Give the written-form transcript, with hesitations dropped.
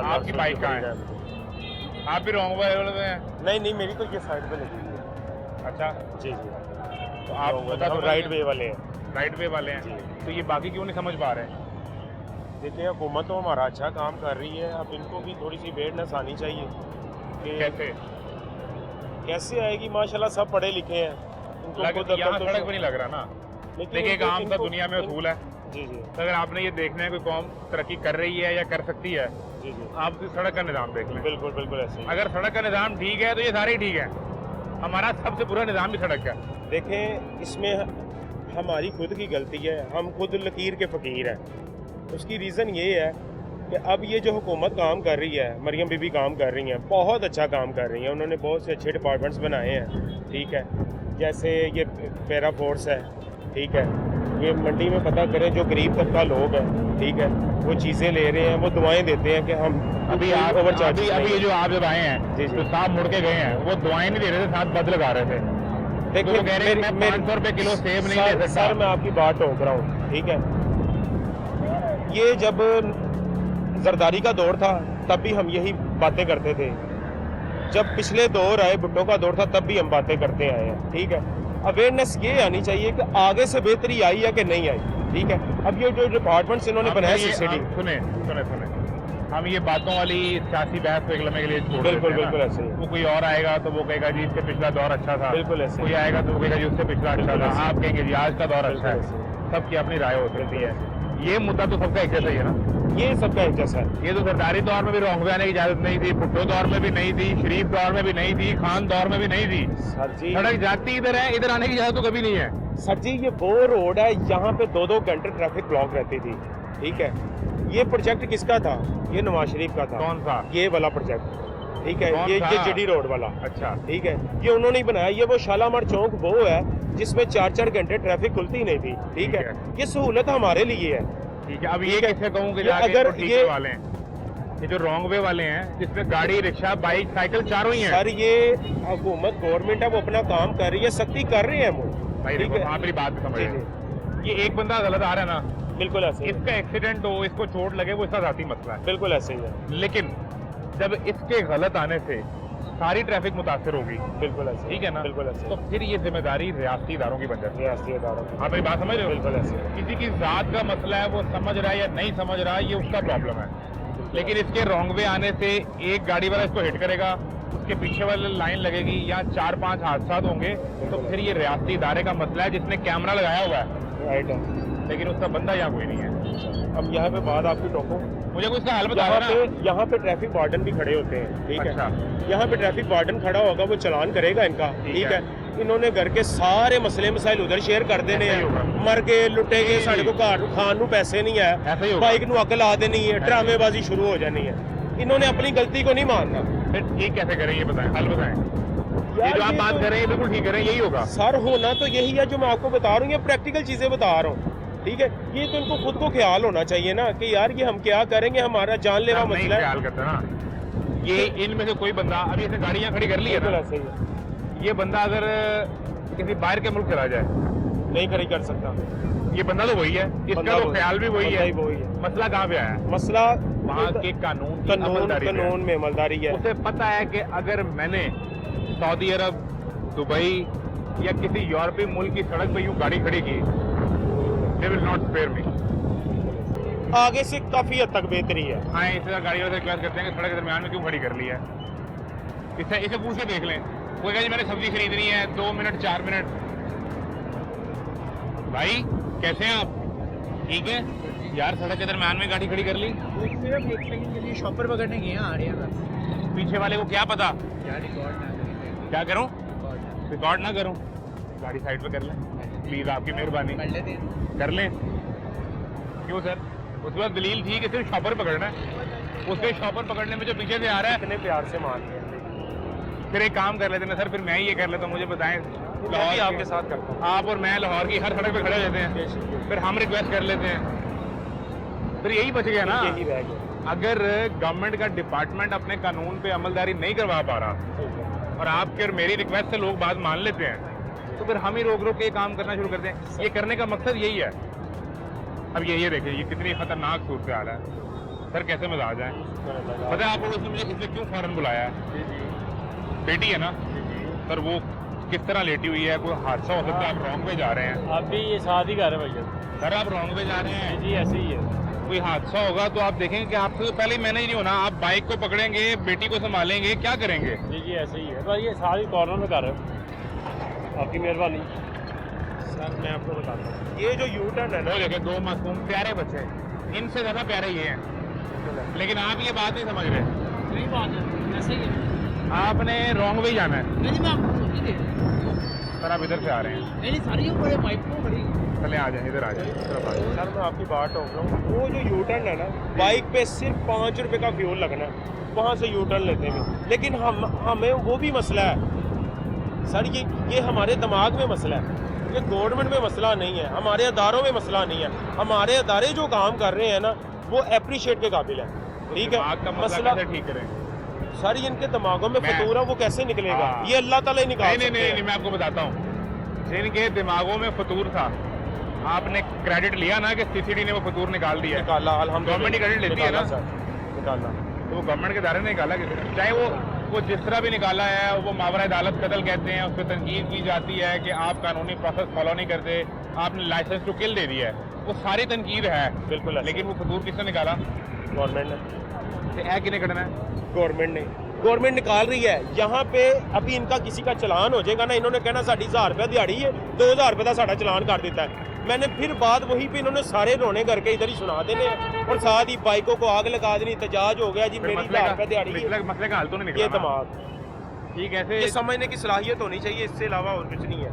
आपकी बाइक कहाँ है? आप भी रॉन्ग वे में हैं? नहीं मेरी तो ये साइड पे लगी हुई है। अच्छा, जी तो आप पता हम तो राइट वे वाले हैं। राइट वे वाले हैं जी। तो ये बाकी क्यों नहीं समझ पा रहे हैं? देखिए हुकूमत तो हमारा अच्छा काम कर रही है, अब इनको भी थोड़ी सी अवेयरनेस आनी चाहिए कि कैसे कैसे आएगी। माशाल्लाह सब पढ़े लिखे हैं, इनको खुद यहाँ अकल सड़क तो- भी नहीं लग रहा ना। लेकिन देखिए एक इनको- आम सा इनको- दुनिया में असूल है, जी जी तो अगर आपने ये देखना है कोई कौम तरक्की कर रही है या कर सकती है, जी जी आप सड़क का निज़ाम देख लें। बिल्कुल बिल्कुल ऐसे ही। अगर सड़क का निज़ाम ठीक है तो ये सारे ही ठीक है। हमारा सबसे बुरा निज़ाम भी सड़क का है। देखें इसमें हमारी खुद की गलती है, हम खुद लकीर के फ़कीर हैं। उसकी रीज़न ये है कि अब ये जो हुकूमत काम कर रही है, मरियम बीबी काम कर रही हैं, बहुत अच्छा काम कर रही हैं। उन्होंने बहुत से अच्छे डिपार्टमेंट्स बनाए हैं, ठीक है। जैसे ये पैरा फोर्स है, ठीक है। ये मंडी में पता करें जो गरीब तबका लोग हैं, ठीक है, वो चीज़ें ले रहे हैं, वो दुआएं देते हैं कि हम अभी आप ओवरचार्ज अभी ये जो आप जब आए हैं जी, जी। तो साहब मुड़ के गए हैं, वो दुआएं नहीं दे रहे थे, साथ बद लगा रहे थे। तो वो कह रहे हैं मैं 500 रुपए किलो सेब नहीं ले सकता। सर मैं आपकी बात टोक रहा हूँ, ठीक है। ये जब जरदारी का दौर था तब भी हम यही बातें करते थे। जब पिछले दौर आए, भुट्टो का दौर था, तब भी हम बातें करते आए हैं, ठीक है। अवेयरनेस ये आनी चाहिए कि आगे से बेहतरी आई है कि नहीं आई, ठीक है। अब ये जो डिपार्टमेंट्स इन्होंने बनाया सब्सिडी, सुने सुने सुने हम ये बातों वाली सियासी बहस को एक लम्हे के लिए छोड़ बिल्कुल देते हैं बिल्कुल ना। ऐसे ही। वो कोई और आएगा तो वो कहेगा जी इससे पिछला दौर अच्छा था, बिल्कुल ऐसे कोई आएगा तो वो कहेगा जी उससे पिछला अच्छा बिल्कुल था, ऐसे। आप कहेंगे जी आज का दौर अच्छा बिल्कुल है। सबकी अपनी राय हो सकती है। ये मुद्दा तो सबका एक जैसा ही है ना। ये सबका एक जैसा है। ये तो सरदारी दौर में भी रॉन्ग वे आने की इजाजत नहीं थी, भुट्टो दौर में भी नहीं थी, शरीफ दौर में भी नहीं थी, खान दौर में भी नहीं थी। सर जी सड़क जाती इधर है, इधर आने की इजाजत तो कभी नहीं है। सर जी ये वो रोड है, यहाँ पे 2-2 घंटे ट्रैफिक ब्लॉक रहती थी, ठीक है। ये प्रोजेक्ट किसका था? ये नवाज शरीफ का था। कौन सा? ये वाला प्रोजेक्ट, ठीक है। कौन ये सा? जेडी रोड वाला, अच्छा, ठीक है। ये उन्होंने ही बनाया। ये वो शालामार चौक वो है जिसमें 4-4 घंटे ट्रैफिक खुलती नहीं थी, ठीक है। ये सहूलत हमारे लिए है, ठीक है। अब ये ठीक है। कैसे कहूँ कि ये जाके अगर जो ठीक ये- वाले हैं, ये जो रॉन्ग वे वाले हैं जिसमें गाड़ी, रिक्शा, बाइक, साइकिल चारों ही हैं। सर। ये हुकूमत गवर्नमेंट है, वो अपना काम कर रही है, सख्ती कर रहे हैं वो, भाई ठीक देखो, है। आप मेरी बात समझ जी रहे जी हैं। ये एक बंदा गलत आ रहा है ना, बिल्कुल ऐसे ही है। इसका एक्सीडेंट हो, इसको चोट लगे, वो इसका जाती मसला है। बिल्कुल ऐसे ही है। लेकिन जब इसके गलत आने से सारी ट्रैफिक मुतासर होगी, बिल्कुल ऐसे ठीक है ना, बिल्कुल ऐसे तो फिर ये जिम्मेदारी रियासती इदारों की बन जाती है। रियासती अदारों की। आप मेरी बात समझ रहे हो? बिल्कुल ऐसे है। किसी की जात का मसला है, वो समझ रहा है या नहीं समझ रहा है, ये उसका प्रॉब्लम है। लेकिन इसके रॉन्ग वे आने से एक गाड़ी वाला इसको हिट करेगा, उसके पीछे वाले लाइन लगेगी या 4-5 हादसा होंगे, तो फिर ये रियासती इदारे का मसला है जिसने कैमरा लगाया हुआ है, राइट है। लेकिन उसका बंदा यहाँ कोई नहीं है। अब यहाँ पे बात आपकी टोको, मुझे कुछ इसका हल बता यहाँ ना। यहाँ पे ट्रैफिक वार्डन भी खड़े होते हैं, ठीक अच्छा। है। यहाँ पे ट्रैफिक वार्डन खड़ा होगा, वो चालान करेगा इनका, ठीक ठीक है। है। इन्होंने घर के सारे मसले मसाइल उधर शेयर कर देने ऐसा ही हैं। होगा। मर गए, लुटे गए, जी, साढ़े को घर खान नू पैसे नहीं ऐसा ही है, होगा। बाइक नू अक ला देनी है, ड्रामेबाजी शुरू हो जानी है। इन्होंने अपनी गलती को नहीं मानना। फिर ठीक कैसे करें ये बताएं, हल बताएं। ये यार जो आप ये बात तो- कर रहे हैं बिल्कुल ठीक कर रहे हैं, यही होगा। सर होना तो यही है जो मैं आपको बता रहा हूँ, ये प्रैक्टिकल चीजें बता रहा हूँ, ठीक है। ये तो इनको खुद को ख्याल होना चाहिए ना कि यार ये हम क्या करेंगे, हमारा जानलेवा आप नहीं मसला है। ख्याल करते ना। ये इनमें से कोई बंदा अभी ऐसे गाड़ियाँ खड़ी कर ली है बिल्कुल ना, ऐसे ही है। ये बंदा अगर किसी बाहर के मुल्क चला जाए, नहीं खड़ी कर सकता। ये बंदा तो वही है, इसका बंदा तो ख्याल भी वही बंदा है। ही वही है। मसला कहाँ पे आया है? मसला वहाँ के कानून की कानून अमलदारी पे है। कानून में अमलदारी है। उसे पता है कि अगर मैंने सऊदी अरब, दुबई या किसी यूरोपीय मुल्क की सड़क पे यूं गाड़ी खड़ी की, they will not spare me. आगे से काफी हद तक बेहतरी है। हाँ, इससे गाड़ी वाले से रिक्वेस्ट करते हैं कि सड़क के दरमियान में क्यों खड़ी कर ली है। इसे पूछ के देख लें। कोई कहे जी मैंने सब्जी खरीदनी है, 2 मिनट 4 मिनट। भाई कैसे हैं आप? ठीक है यार, सड़क के दरमियान में गाड़ी खड़ी कर ली। सिर्फ एक सेकंड के लिए शॉपर पकड़ने गए हैं आड़िया का। पीछे वाले को क्या पता क्या रिकॉर्ड ना करें, क्या करूं, रिकॉर्ड रिकॉर्ड ना करूं। गाड़ी साइड पे कर लें प्लीज, आपकी मेहरबानी। कर लेते हैं। कर लें। क्यों सर? उसके बाद दलील थी कि सिर्फ शॉपर पकड़ना है। उसके शॉपर पकड़ने में जो पीछे से आ रहा है, इतने प्यार से मान लिया। फिर एक काम कर लेते हैं सर, फिर मैं ही ये कर लेता हूँ। मुझे बताएं, मैं भी आपके साथ करता हूँ। आप और मैं लाहौर की हर सड़क पे खड़े रहते हैं, फिर हम रिक्वेस्ट कर लेते हैं, फिर यही बच गया ना। यही रह गया। अगर गवर्नमेंट का डिपार्टमेंट अपने कानून पे अमलदारी नहीं करवा पा रहा और आपके और मेरी रिक्वेस्ट से लोग बात मान लेते हैं, तो फिर हम ही रोक रोक के काम करना शुरू करते हैं। ये करने का मकसद यही है। अब ये देखिए, ये कितनी खतरनाक सूरत हाल है। सर कैसे मिजाज है? पता है आपको इसने मुझे इसने क्यों फौरन बुलाया है? बेटी है ना सर, वो किस तरह लेटी हुई है, कोई हादसा हो सकता है, आप रॉन्ग वे जा रहे हैं। अभी ये शादी कर रहे भैया। सर आप रॉन्ग वे जा रहे हैं, जी ऐसे ही है। कोई हादसा होगा तो आप देखेंगे कि आपसे पहले ही मैनेज नहीं होना, आप बाइक को पकड़ेंगे, बेटी को संभालेंगे, क्या करेंगे? जी ऐसे ही है, बस ये शादी कॉर्नर में कर रहे हो, आपकी मेहरबानी। सर मैं आपको बताता हूँ, ये जो यू टर्न है ना, वो देखे दो मासूम प्यारे बच्चे, इनसे ज्यादा प्यारे ये हैं, लेकिन आप ये बात नहीं समझ रहे। सही बात है, ऐसे ही है। आपने रॉन्ग वे जाना है। नहीं मैं आपको सोची दे रहा हूँ। सर आप इधर से आ रहे हैं, नहीं सारी बड़े पाइप को बड़ी चले आ जाए, इधर आ जाए, तरफ आ जाए। सर मैं आपकी बात टोक रहा हूँ, वो जो यू टर्न है ना, बाइक पे सिर्फ 5 रुपए का फ्यूल लगना है, वहाँ से यू टर्न लेते हैं, लेकिन हमें वो भी मसला है सर, ये हमारे दिमाग में मसला है, ये गवर्नमेंट में मसला नहीं है, हमारे अदारों में मसला नहीं है, हमारे अदारे जो काम कर रहे हैं ना वो अप्रिशिएट के काबिल है, ठीक दिमाग का है। मसला मसला कैसे ठीक करें? सर इनके दिमागों में मैं- फतूर है, वो कैसे निकलेगा? हाँ। ये अल्लाह ताला ही निकाल नहीं सकते नहीं हैं। नहीं, मैं आपको बताता हूँ, जिनके दिमागों में फतूर था, आपने क्रेडिट लिया ना कि सीसीडी ने वो फतूर निकाल दिया है। निकाला अल्हम्दुलिल्लाह, गवर्नमेंट ही क्रेडिट लेती है ना? निकाला सर, निकाला। तो वो गवर्नमेंट के दायरे ने निकाला किसी, चाहे वो जिस तरह भी निकाला है, वो मावरा अदालत कत्ल कहते हैं, उस पर तनकीद की जाती है कि आप कानूनी प्रोसेस फॉलो नहीं करते, आपने लाइसेंस टू किल दे दिया है, वो सारी तनकीद है, बिल्कुल ऐसा। लेकिन वो फतूर किसने निकाला? गवर्नमेंट ने, तो ऐ किने कटना है? गवर्नमेंट निकाल रही है। यहाँ पे अभी इनका किसी का चलान हो जाएगा ना, इन्होंने कहना साड़ी 1000 रुपया दिहाड़ी है, 2000 रुपये का साड़ा चलान कर देता है। मैंने फिर बात वहीं पे इन्होंने सारे रोने करके इधर ही सुना देने हैं, और साथ ही बाइकों को आग लगा देनी, एहतजाज हो गया जी फिर मेरी मसले 1000 रुपया दिहाड़ी का है। मसले का हल तो नहीं निकला ये ना? दिमाग, ठीक ये ऐसे समझने की सलाहियत होनी चाहिए, इससे अलावा और कुछ नहीं है।